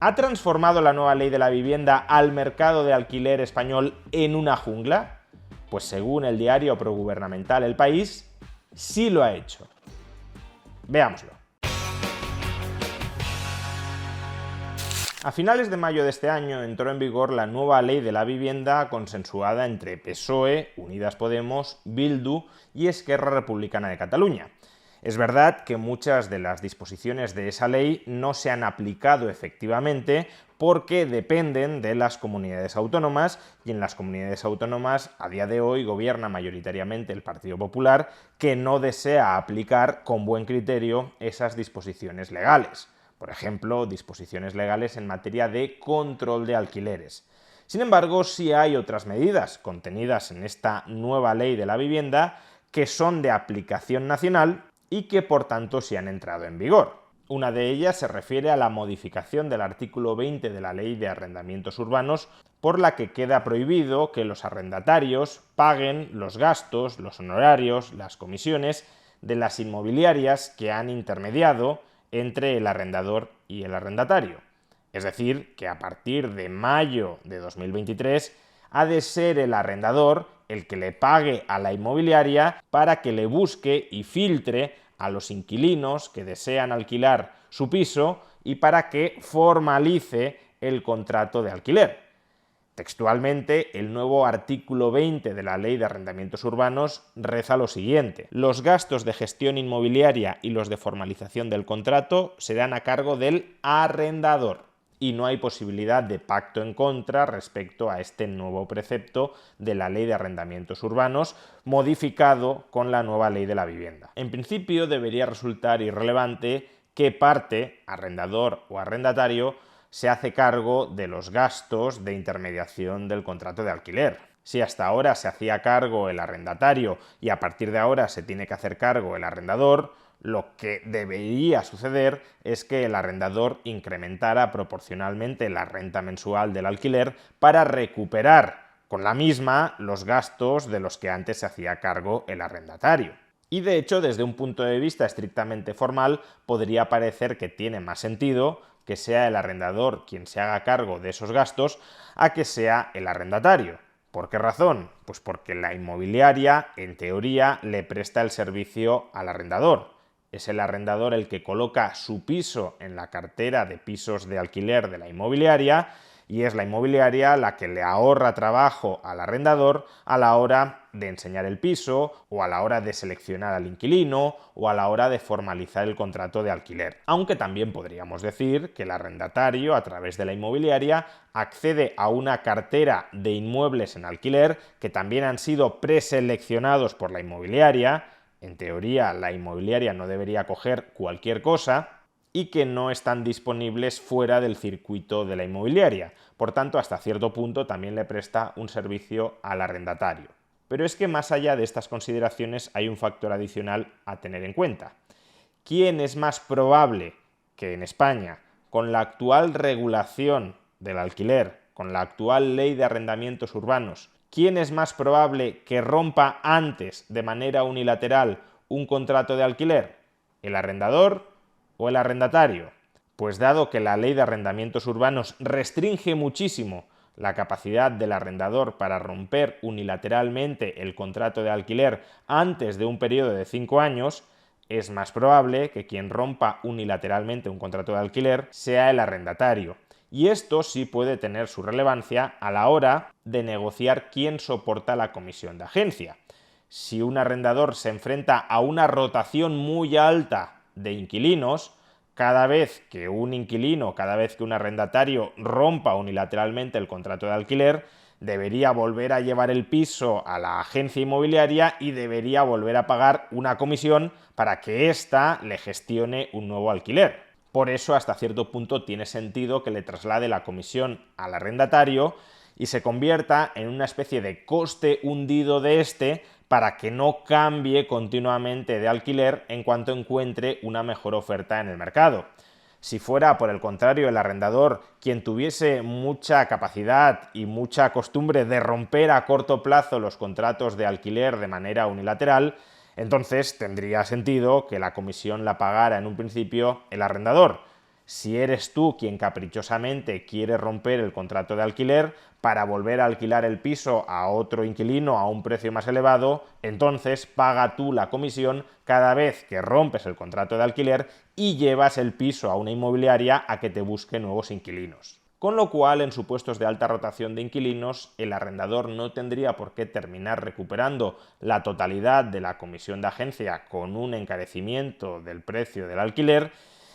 ¿Ha transformado la nueva ley de la vivienda al mercado de alquiler español en una jungla? Pues según el diario progubernamental El País, sí lo ha hecho. Veámoslo. A finales de mayo de este año entró en vigor la nueva ley de la vivienda consensuada entre PSOE, Unidas Podemos, Bildu y Esquerra Republicana de Cataluña. Es verdad que muchas de las disposiciones de esa ley no se han aplicado efectivamente porque dependen de las comunidades autónomas y en las comunidades autónomas a día de hoy gobierna mayoritariamente el Partido Popular, que no desea aplicar con buen criterio esas disposiciones legales. Por ejemplo, disposiciones legales en materia de control de alquileres. Sin embargo, sí hay otras medidas contenidas en esta nueva ley de la vivienda que son de aplicación nacional y que por tanto sí han entrado en vigor. Una de ellas se refiere a la modificación del artículo 20 de la Ley de Arrendamientos Urbanos, por la que queda prohibido que los arrendatarios paguen los gastos, los honorarios, las comisiones de las inmobiliarias que han intermediado entre el arrendador y el arrendatario. Es decir, que a partir de mayo de 2023 ha de ser el arrendador el que le pague a la inmobiliaria para que le busque y filtre a los inquilinos que desean alquilar su piso y para que formalice el contrato de alquiler. Textualmente, el nuevo artículo 20 de la Ley de Arrendamientos Urbanos reza lo siguiente: los gastos de gestión inmobiliaria y los de formalización del contrato serán a cargo del arrendador, y no hay posibilidad de pacto en contra respecto a este nuevo precepto de la Ley de Arrendamientos Urbanos, modificado con la nueva Ley de la Vivienda. En principio, debería resultar irrelevante qué parte, arrendador o arrendatario, se hace cargo de los gastos de intermediación del contrato de alquiler. Si hasta ahora se hacía cargo el arrendatario y a partir de ahora se tiene que hacer cargo el arrendador, lo que debería suceder es que el arrendador incrementara proporcionalmente la renta mensual del alquiler para recuperar con la misma los gastos de los que antes se hacía cargo el arrendatario. Y de hecho, desde un punto de vista estrictamente formal, podría parecer que tiene más sentido que sea el arrendador quien se haga cargo de esos gastos a que sea el arrendatario. ¿Por qué razón? Pues porque la inmobiliaria, en teoría, le presta el servicio al arrendador. Es el arrendador el que coloca su piso en la cartera de pisos de alquiler de la inmobiliaria y es la inmobiliaria la que le ahorra trabajo al arrendador a la hora de enseñar el piso o a la hora de seleccionar al inquilino o a la hora de formalizar el contrato de alquiler. Aunque también podríamos decir que el arrendatario, a través de la inmobiliaria, accede a una cartera de inmuebles en alquiler que también han sido preseleccionados por la inmobiliaria. En teoría, la inmobiliaria no debería coger cualquier cosa y que no están disponibles fuera del circuito de la inmobiliaria. Por tanto, hasta cierto punto también le presta un servicio al arrendatario. Pero es que más allá de estas consideraciones hay un factor adicional a tener en cuenta. ¿Quién es más probable que en España, con la actual regulación del alquiler, con la actual ley de arrendamientos urbanos, quién es más probable que rompa antes de manera unilateral un contrato de alquiler? ¿El arrendador o el arrendatario? Pues dado que la ley de arrendamientos urbanos restringe muchísimo la capacidad del arrendador para romper unilateralmente el contrato de alquiler antes de un periodo de 5 años, es más probable que quien rompa unilateralmente un contrato de alquiler sea el arrendatario. Y esto sí puede tener su relevancia a la hora de negociar quién soporta la comisión de agencia. Si un arrendador se enfrenta a una rotación muy alta de inquilinos, cada vez que un inquilino, cada vez que un arrendatario rompa unilateralmente el contrato de alquiler, debería volver a llevar el piso a la agencia inmobiliaria y debería volver a pagar una comisión para que ésta le gestione un nuevo alquiler. Por eso, hasta cierto punto, tiene sentido que le traslade la comisión al arrendatario y se convierta en una especie de coste hundido de este para que no cambie continuamente de alquiler en cuanto encuentre una mejor oferta en el mercado. Si fuera, por el contrario, el arrendador quien tuviese mucha capacidad y mucha costumbre de romper a corto plazo los contratos de alquiler de manera unilateral, entonces tendría sentido que la comisión la pagara en un principio el arrendador. Si eres tú quien caprichosamente quiere romper el contrato de alquiler para volver a alquilar el piso a otro inquilino a un precio más elevado, entonces paga tú la comisión cada vez que rompes el contrato de alquiler y llevas el piso a una inmobiliaria a que te busque nuevos inquilinos. Con lo cual, en supuestos de alta rotación de inquilinos, el arrendador no tendría por qué terminar recuperando la totalidad de la comisión de agencia con un encarecimiento del precio del alquiler,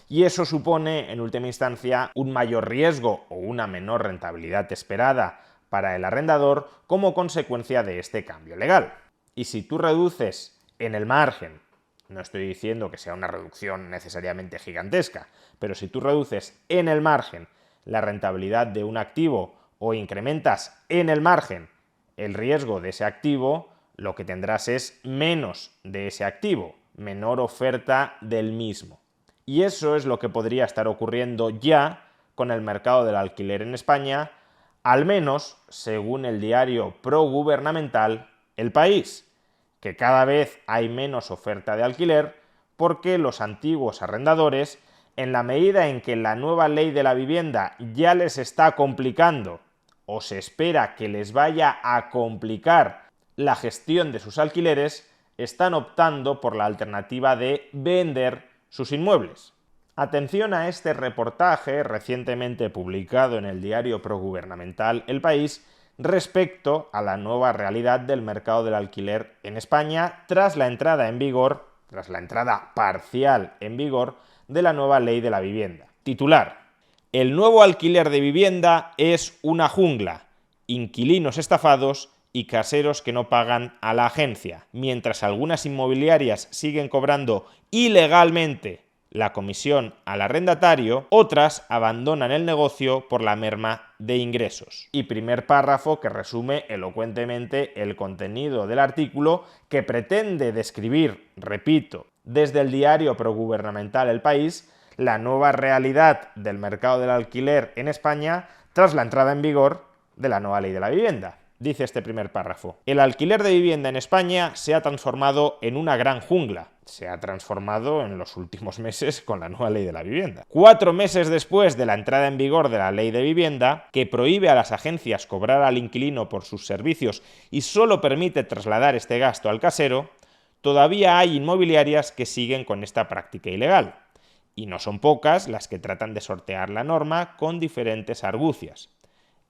y eso supone, en última instancia, un mayor riesgo o una menor rentabilidad esperada para el arrendador como consecuencia de este cambio legal. Y si tú reduces en el margen, no estoy diciendo que sea una reducción necesariamente gigantesca, pero si tú reduces en el margen la rentabilidad de un activo o incrementas en el margen el riesgo de ese activo, lo que tendrás es menos de ese activo, menor oferta del mismo. Y eso es lo que podría estar ocurriendo ya con el mercado del alquiler en España, al menos según el diario progubernamental El País, que cada vez hay menos oferta de alquiler porque los antiguos arrendadores, en la medida en que la nueva ley de la vivienda ya les está complicando o se espera que les vaya a complicar la gestión de sus alquileres, están optando por la alternativa de vender sus inmuebles. Atención a este reportaje recientemente publicado en el diario progubernamental El País respecto a la nueva realidad del mercado del alquiler en España tras la entrada parcial en vigor de la nueva ley de la vivienda. Titular: el nuevo alquiler de vivienda es una jungla, inquilinos estafados y caseros que no pagan a la agencia. Mientras algunas inmobiliarias siguen cobrando ilegalmente la comisión al arrendatario, otras abandonan el negocio por la merma de ingresos. Y primer párrafo que resume elocuentemente el contenido del artículo, que pretende describir, repito, desde el diario progubernamental El País, la nueva realidad del mercado del alquiler en España tras la entrada en vigor de la nueva ley de la vivienda. Dice este primer párrafo: el alquiler de vivienda en España se ha transformado en una gran jungla. Se ha transformado en los últimos meses con la nueva ley de la vivienda. 4 meses después de la entrada en vigor de la ley de vivienda, que prohíbe a las agencias cobrar al inquilino por sus servicios y solo permite trasladar este gasto al casero, todavía hay inmobiliarias que siguen con esta práctica ilegal. Y no son pocas las que tratan de sortear la norma con diferentes argucias.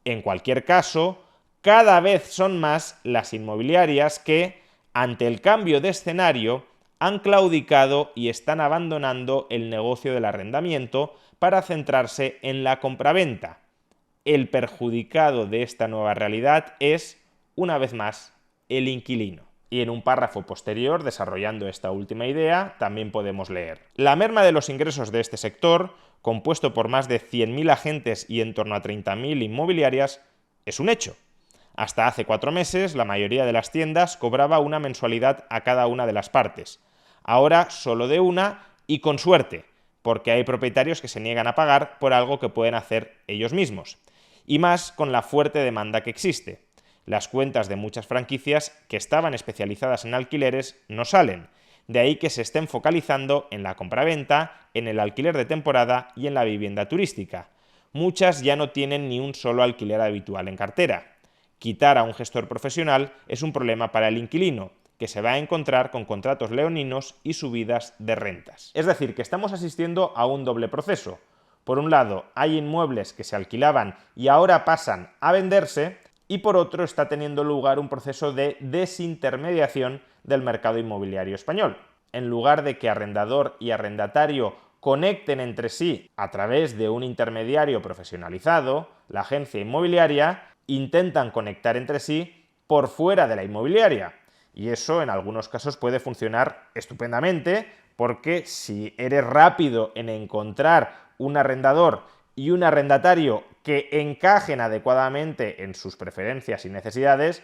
En cualquier caso, cada vez son más las inmobiliarias que, ante el cambio de escenario, han claudicado y están abandonando el negocio del arrendamiento para centrarse en la compraventa. El perjudicado de esta nueva realidad es, una vez más, el inquilino. Y en un párrafo posterior, desarrollando esta última idea, también podemos leer: la merma de los ingresos de este sector, compuesto por más de 100.000 agentes y en torno a 30.000 inmobiliarias, es un hecho. Hasta hace 4 meses, la mayoría de las tiendas cobraba una mensualidad a cada una de las partes. Ahora solo de una y con suerte, porque hay propietarios que se niegan a pagar por algo que pueden hacer ellos mismos. Y más con la fuerte demanda que existe. Las cuentas de muchas franquicias que estaban especializadas en alquileres no salen. De ahí que se estén focalizando en la compraventa, en el alquiler de temporada y en la vivienda turística. Muchas ya no tienen ni un solo alquiler habitual en cartera. Quitar a un gestor profesional es un problema para el inquilino, que se va a encontrar con contratos leoninos y subidas de rentas. Es decir, que estamos asistiendo a un doble proceso. Por un lado, hay inmuebles que se alquilaban y ahora pasan a venderse, y por otro está teniendo lugar un proceso de desintermediación del mercado inmobiliario español. En lugar de que arrendador y arrendatario conecten entre sí a través de un intermediario profesionalizado, la agencia inmobiliaria, intentan conectar entre sí por fuera de la inmobiliaria. Y eso en algunos casos puede funcionar estupendamente, porque si eres rápido en encontrar un arrendador y un arrendatario que encajen adecuadamente en sus preferencias y necesidades,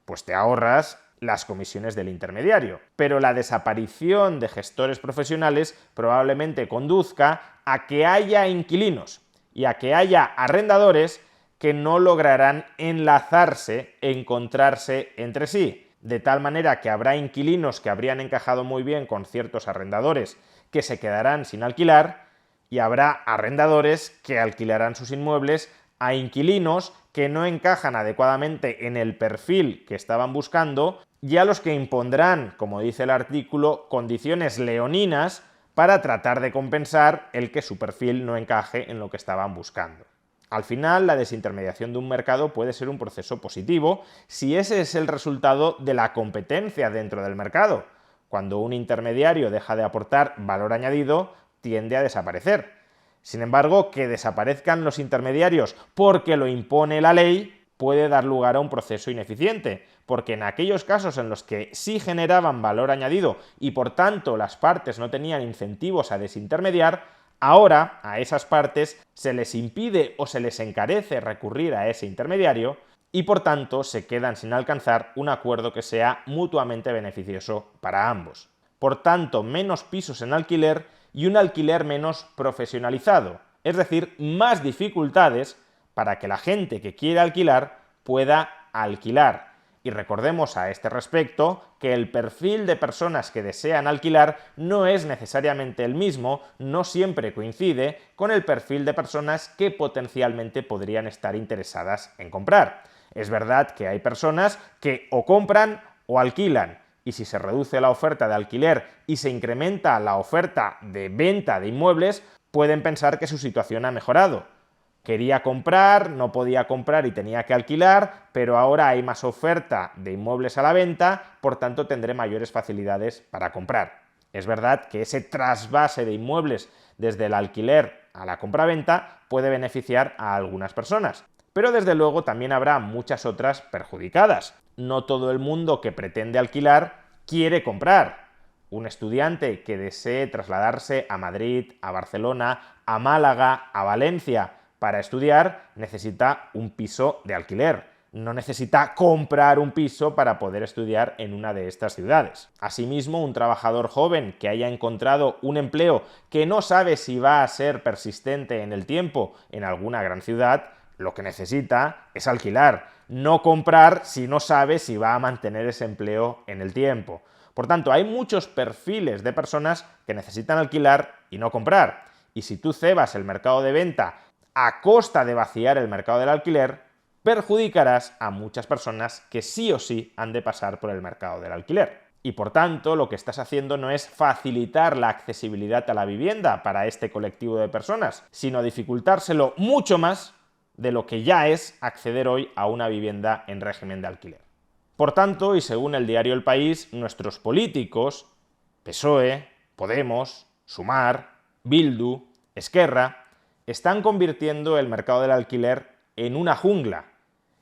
pues te ahorras las comisiones del intermediario. Pero la desaparición de gestores profesionales probablemente conduzca a que haya inquilinos y a que haya arrendadores que no lograrán enlazarse, encontrarse entre sí, de tal manera que habrá inquilinos que habrían encajado muy bien con ciertos arrendadores que se quedarán sin alquilar, y habrá arrendadores que alquilarán sus inmuebles a inquilinos que no encajan adecuadamente en el perfil que estaban buscando y a los que impondrán, como dice el artículo, condiciones leoninas para tratar de compensar el que su perfil no encaje en lo que estaban buscando. Al final, la desintermediación de un mercado puede ser un proceso positivo si ese es el resultado de la competencia dentro del mercado. Cuando un intermediario deja de aportar valor añadido, tiende a desaparecer. Sin embargo, que desaparezcan los intermediarios porque lo impone la ley puede dar lugar a un proceso ineficiente, porque en aquellos casos en los que sí generaban valor añadido y por tanto las partes no tenían incentivos a desintermediar, ahora a esas partes se les impide o se les encarece recurrir a ese intermediario y por tanto se quedan sin alcanzar un acuerdo que sea mutuamente beneficioso para ambos. Por tanto, menos pisos en alquiler y un alquiler menos profesionalizado, es decir, más dificultades para que la gente que quiere alquilar pueda alquilar. Y recordemos a este respecto que el perfil de personas que desean alquilar no es necesariamente el mismo, no siempre coincide con el perfil de personas que potencialmente podrían estar interesadas en comprar. Es verdad que hay personas que o compran o alquilan, y si se reduce la oferta de alquiler y se incrementa la oferta de venta de inmuebles, pueden pensar que su situación ha mejorado. Quería comprar, no podía comprar y tenía que alquilar, pero ahora hay más oferta de inmuebles a la venta, por tanto tendré mayores facilidades para comprar. Es verdad que ese trasvase de inmuebles desde el alquiler a la compraventa puede beneficiar a algunas personas, pero desde luego también habrá muchas otras perjudicadas. No todo el mundo que pretende alquilar quiere comprar. Un estudiante que desee trasladarse a Madrid, a Barcelona, a Málaga, a Valencia para estudiar necesita un piso de alquiler. No necesita comprar un piso para poder estudiar en una de estas ciudades. Asimismo, un trabajador joven que haya encontrado un empleo que no sabe si va a ser persistente en el tiempo en alguna gran ciudad, lo que necesita es alquilar, no comprar si no sabe si va a mantener ese empleo en el tiempo. Por tanto, hay muchos perfiles de personas que necesitan alquilar y no comprar. Y si tú cebas el mercado de venta a costa de vaciar el mercado del alquiler, perjudicarás a muchas personas que sí o sí han de pasar por el mercado del alquiler. Y por tanto, lo que estás haciendo no es facilitar la accesibilidad a la vivienda para este colectivo de personas, sino dificultárselo mucho más de lo que ya es acceder hoy a una vivienda en régimen de alquiler. Por tanto, y según el diario El País, nuestros políticos, PSOE, Podemos, Sumar, Bildu, Esquerra, están convirtiendo el mercado del alquiler en una jungla.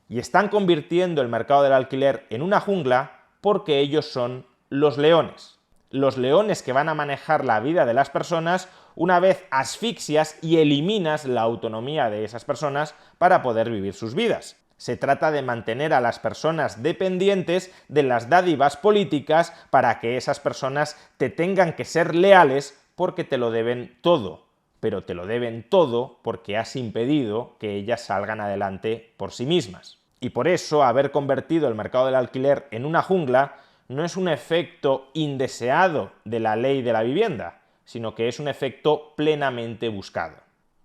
Y están convirtiendo el mercado del alquiler en una jungla porque ellos son los leones. Los leones que van a manejar la vida de las personas una vez asfixias y eliminas la autonomía de esas personas para poder vivir sus vidas. Se trata de mantener a las personas dependientes de las dádivas políticas para que esas personas te tengan que ser leales porque te lo deben todo. Pero te lo deben todo porque has impedido que ellas salgan adelante por sí mismas. Y por eso haber convertido el mercado del alquiler en una jungla no es un efecto indeseado de la ley de la vivienda, sino que es un efecto plenamente buscado.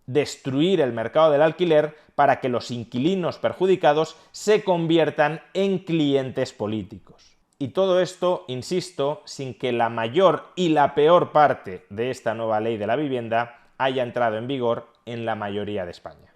Destruir el mercado del alquiler para que los inquilinos perjudicados se conviertan en clientes políticos. Y todo esto, insisto, sin que la mayor y la peor parte de esta nueva ley de la vivienda haya entrado en vigor en la mayoría de España.